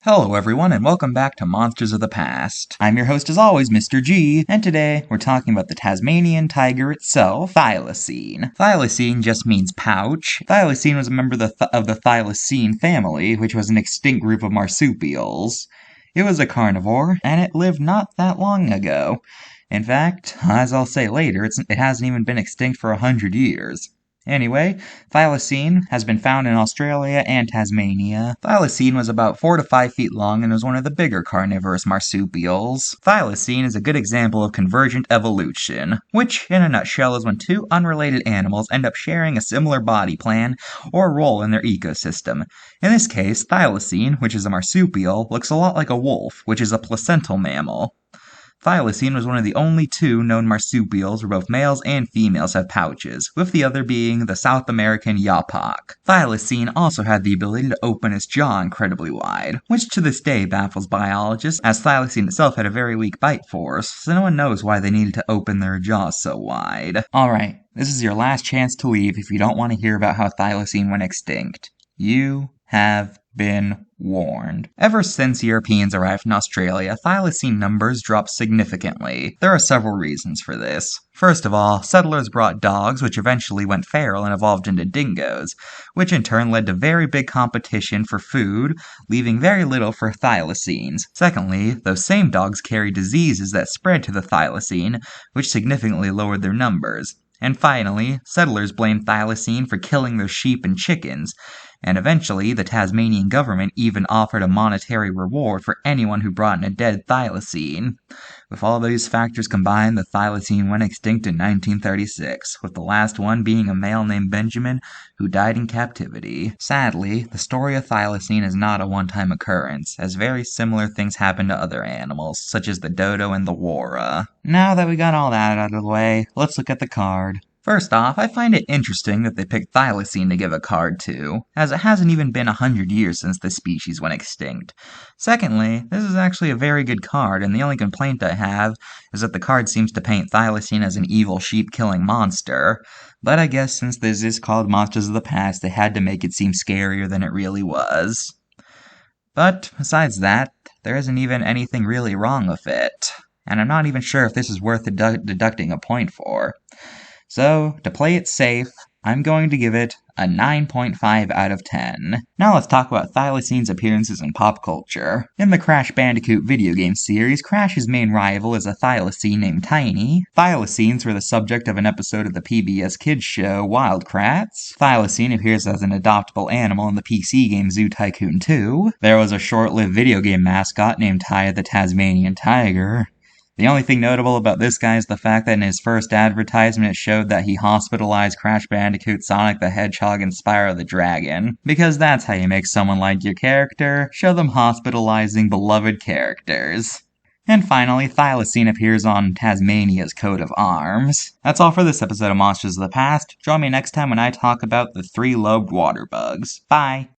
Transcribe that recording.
Hello everyone and welcome back to Monsters of the Past. I'm your host as always, Mr. G, and today we're talking about the Tasmanian tiger itself, Thylacine. Thylacine just means pouch. Thylacine was a member of the Thylacine family, which was an extinct group of marsupials. It was a carnivore, and it lived not that long ago. In fact, as I'll say later, it hasn't even been extinct for 100 years. Anyway, Thylacine has been found in Australia and Tasmania. Thylacine was about 4 to 5 feet long and was one of the bigger carnivorous marsupials. Thylacine is a good example of convergent evolution, which, in a nutshell, is when two unrelated animals end up sharing a similar body plan or role in their ecosystem. In this case, Thylacine, which is a marsupial, looks a lot like a wolf, which is a placental mammal. Thylacine was one of the only two known marsupials where both males and females have pouches, with the other being the South American yapak. Thylacine also had the ability to open its jaw incredibly wide, which to this day baffles biologists, as Thylacine itself had a very weak bite force, so no one knows why they needed to open their jaws so wide. Alright, this is your last chance to leave if you don't want to hear about how Thylacine went extinct. You have been warned. Ever since Europeans arrived in Australia, Thylacine numbers dropped significantly. There are several reasons for this. First of all, settlers brought dogs, which eventually went feral and evolved into dingoes, which in turn led to very big competition for food, leaving very little for Thylacines. Secondly, those same dogs carried diseases that spread to the Thylacine, which significantly lowered their numbers. And finally, settlers blamed Thylacine for killing their sheep and chickens, and eventually the Tasmanian government even offered a monetary reward for anyone who brought in a dead Thylacine. With all these factors combined, the Thylacine went extinct in 1936, with the last one being a male named Benjamin, who died in captivity. Sadly, the story of Thylacine is not a one-time occurrence, as very similar things happen to other animals, such as the dodo and the wara. Now that we got all that out of the way, let's look at the card. First off, I find it interesting that they picked Thylacine to give a card to, as it hasn't even been 100 years since the species went extinct. Secondly, this is actually a very good card, and the only complaint I have is that the card seems to paint Thylacine as an evil sheep-killing monster. But I guess since this is called Monsters of the Past, they had to make it seem scarier than it really was. But besides that, there isn't even anything really wrong with it, and I'm not even sure if this is worth deducting a point for. So, to play it safe, I'm going to give it a 9.5 out of 10. Now let's talk about Thylacine's appearances in pop culture. In the Crash Bandicoot video game series, Crash's main rival is a Thylacine named Tiny. Thylacines were the subject of an episode of the PBS kids show Wild Kratts. Thylacine appears as an adoptable animal in the PC game Zoo Tycoon 2. There was a short-lived video game mascot named Ty the Tasmanian Tiger. The only thing notable about this guy is the fact that in his first advertisement it showed that he hospitalized Crash Bandicoot, Sonic the Hedgehog, and Spyro the Dragon. Because that's how you make someone like your character, show them hospitalizing beloved characters. And finally, Thylacine appears on Tasmania's coat of arms. That's all for this episode of Monsters of the Past. Join me next time when I talk about the three-lobed water bugs. Bye!